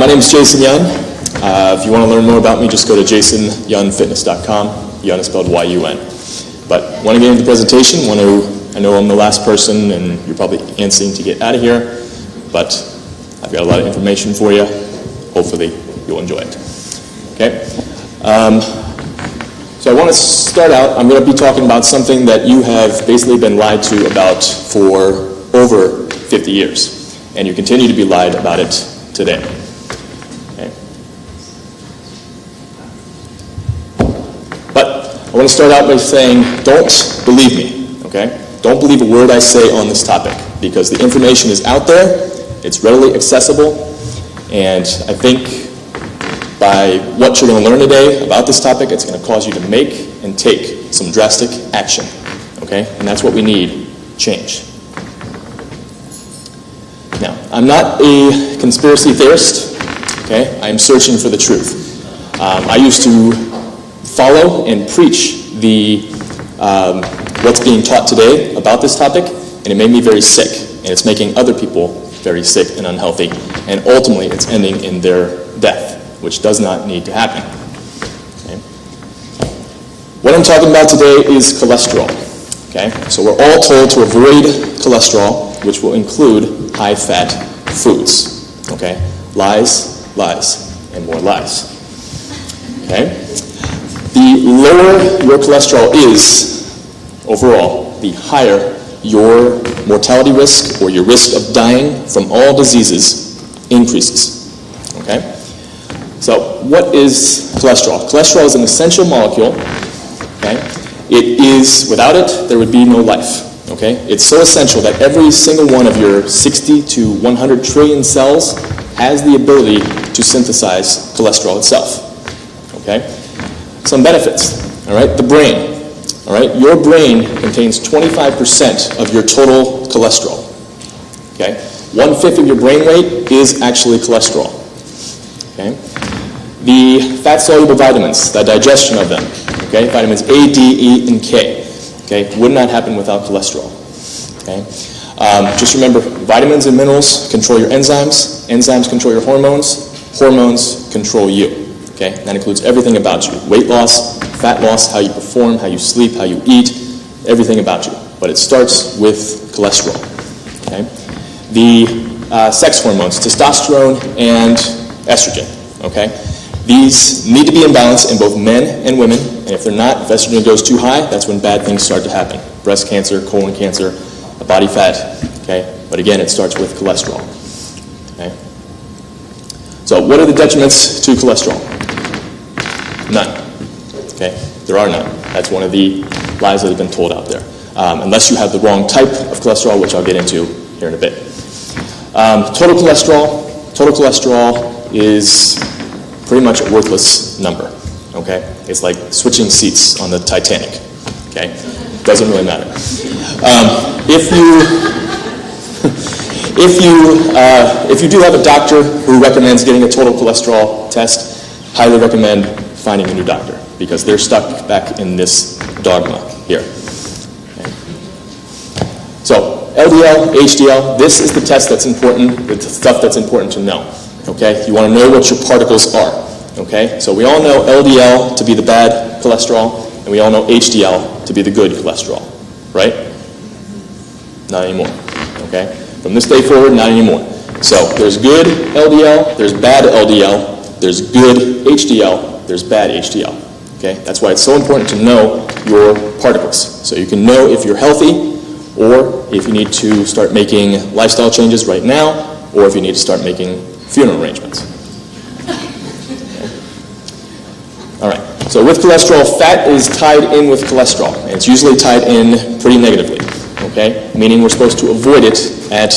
name is Jason Yun. If you want to learn more about me, just go to jasonyunfitness.com. Yun is spelled Y-U-N. But I want to get into the presentation. I know I'm the last person, and you're probably antsing to get out of here, but I've got a lot of information for you. Hopefully, you'll enjoy it. Okay? So I want to start out, I'm going to be talking about something that you have basically been lied to about for over 50 years, and you continue to be lied about it today. Okay? But I want to start out by saying, don't believe me, okay? Don't believe a word I say on this topic, because the information is out there, it's readily accessible, and I think by what you're going to learn today about this topic, it's going to cause you to make and take some drastic action, okay? And that's what we need, change. Now, I'm not a conspiracy theorist, okay? I'm searching for the truth. I used to follow and preach what's being taught today about this topic, and it made me very sick, and it's making other people very sick and unhealthy, and ultimately it's ending in their death, which does not need to happen. Okay? What I'm talking about today is cholesterol. Okay? So we're all told to avoid cholesterol, which will include high-fat foods. Okay? Lies, lies, and more lies. Okay? The lower your cholesterol is overall, the higher your mortality risk or your risk of dying from all diseases increases. Okay? So what is cholesterol? Cholesterol is an essential molecule. Okay? It is, without it, there would be no life. Okay? It's so essential that every single one of your 60 to 100 trillion cells has the ability to synthesize cholesterol itself. Okay? Some benefits. All right? The brain. All right? Your brain contains 25% of your total cholesterol. Okay? 1/5 of your brain weight is actually cholesterol. Okay? The fat-soluble vitamins, the digestion of them, okay, vitamins A, D, E, and K, okay, would not happen without cholesterol. Okay? Just remember, vitamins and minerals control your enzymes, enzymes control your hormones, hormones control you. Okay? That includes everything about you, weight loss, fat loss, how you perform, how you sleep, how you eat, everything about you. But it starts with cholesterol. Okay? The sex hormones, testosterone and estrogen. Okay? These need to be in balance in both men and women, and if they're not, if estrogen goes too high, that's when bad things start to happen. Breast cancer, colon cancer, body fat, okay? But again, it starts with cholesterol, okay? So what are the detriments to cholesterol? None, okay? There are none. That's one of the lies that have been told out there. Unless you have the wrong type of cholesterol, which I'll get into here in a bit. Total cholesterol is pretty much a worthless number, okay? It's like switching seats on the Titanic, okay? Doesn't really matter. If you do have a doctor who recommends getting a total cholesterol test, highly recommend finding a new doctor, because they're stuck back in this dogma here. Okay? So, LDL, HDL, this is the test that's important, the stuff that's important to know. Okay, you want to know what your particles are. Okay, so we all know LDL to be the bad cholesterol, and we all know HDL to be the good cholesterol, right? Not anymore. Okay, from this day forward, not anymore. So there's good LDL, there's bad LDL, there's good HDL, there's bad HDL. Okay, that's why it's so important to know your particles, so you can know if you're healthy, or if you need to start making lifestyle changes right now, or if you need to start making funeral arrangements. Okay. All right, so with cholesterol, fat is tied in with cholesterol, and it's usually tied in pretty negatively, okay? Meaning we're supposed to avoid it at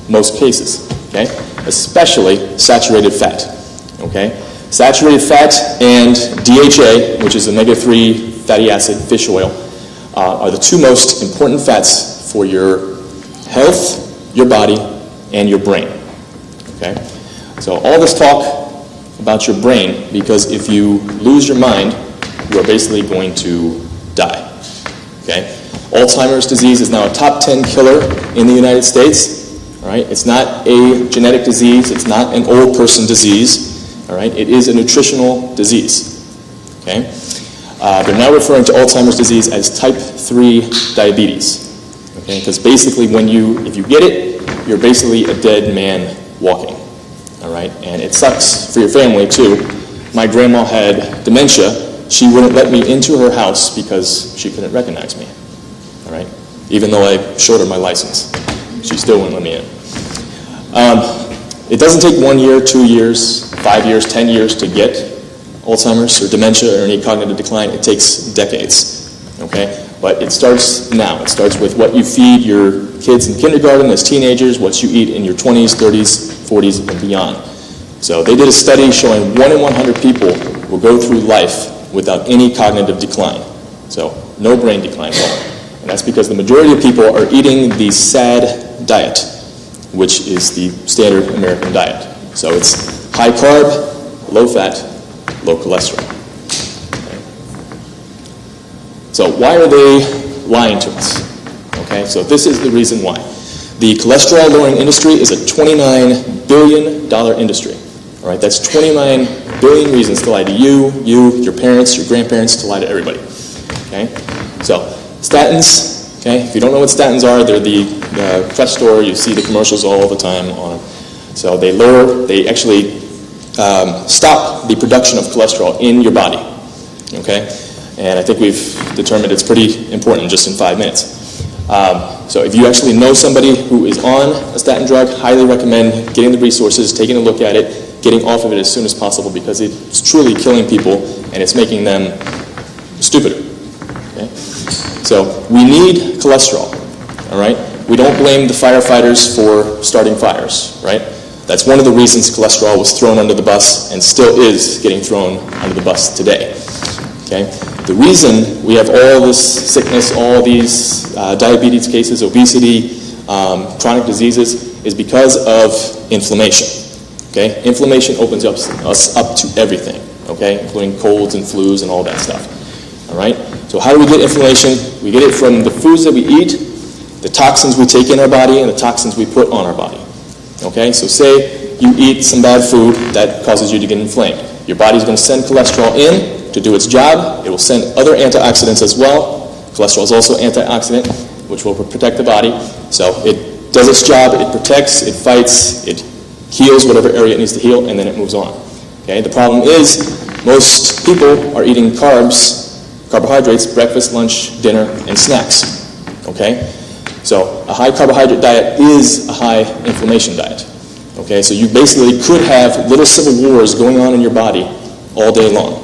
most cases, okay? Especially saturated fat, okay? Saturated fat and DHA, which is a omega-3 fatty acid fish oil, are the two most important fats for your health, your body, and your brain, okay? So all this talk about your brain, because if you lose your mind, you are basically going to die, okay? Alzheimer's disease is now a top 10 killer in the United States. All right? It's not a genetic disease. It's not an old person disease. All right? It is a nutritional disease. Okay? They're now referring to Alzheimer's disease as type 3 diabetes. Okay? Because basically if you get it, you're basically a dead man walking. All right? And it sucks for your family too. My grandma had dementia. She wouldn't let me into her house because she couldn't recognize me. All right? Even though I showed her my license, she still wouldn't let me in. It doesn't take 1 year, 2 years, 5 years, 10 years to get Alzheimer's or dementia or any cognitive decline. It takes decades. Okay? But it starts now. It starts with what you feed your kids in kindergarten as teenagers, what you eat in your 20s, 30s, 40s, and beyond. So they did a study showing 1 in 100 people will go through life without any cognitive decline. So no brain decline at all. And that's because the majority of people are eating the SAD diet, which is the standard American diet. So it's high carb, low fat, low cholesterol. Okay. So why are they lying to us? Okay, so this is the reason why. The cholesterol-lowering industry is a $29 billion industry. All right, that's 29 billion reasons to lie to you, your parents, your grandparents, to lie to everybody. Okay, so statins. Okay, if you don't know what statins are, they're the press store. You see the commercials all the time on them. So they actually stop the production of cholesterol in your body. Okay, and I think we've determined it's pretty important just in 5 minutes. So if you actually know somebody who is on a statin drug, highly recommend getting the resources, taking a look at it, getting off of it as soon as possible, because it's truly killing people and it's making them stupider. Okay? So we need cholesterol. All right? We don't blame the firefighters for starting fires. Right? That's one of the reasons cholesterol was thrown under the bus and still is getting thrown under the bus today. Okay? The reason we have all this sickness, all these diabetes cases, obesity, chronic diseases, is because of inflammation. Okay? Inflammation opens us up to everything, okay? Including colds and flus and all that stuff. All right? So how do we get inflammation? We get it from the foods that we eat, the toxins we take in our body, and the toxins we put on our body. Okay? So say you eat some bad food that causes you to get inflamed. Your body's going to send cholesterol in to do its job. It will send other antioxidants as well. Cholesterol is also an antioxidant, which will protect the body. So it does its job, it protects, it fights, it heals whatever area it needs to heal, and then it moves on. Okay? The problem is most people are eating carbs, carbohydrates, breakfast, lunch, dinner, and snacks. Okay? So a high carbohydrate diet is a high inflammation diet. Okay? So you basically could have little civil wars going on in your body all day long.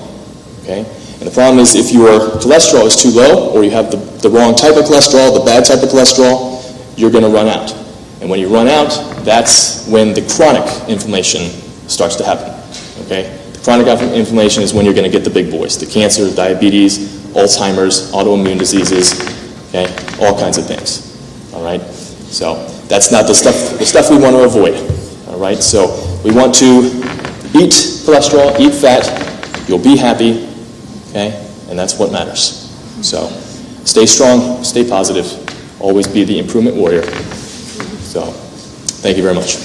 Okay? And the problem is if your cholesterol is too low, or you have the wrong type of cholesterol, the bad type of cholesterol, you're going to run out. And when you run out, that's when the chronic inflammation starts to happen. Okay? The chronic inflammation is when you're going to get the big boys, the cancer, diabetes, Alzheimer's, autoimmune diseases, okay? All kinds of things. All right? So that's not the stuff we want to avoid. All right? So we want to eat cholesterol, eat fat, you'll be happy, okay? And that's what matters. So stay strong, stay positive, always be the improvement warrior. So, thank you very much.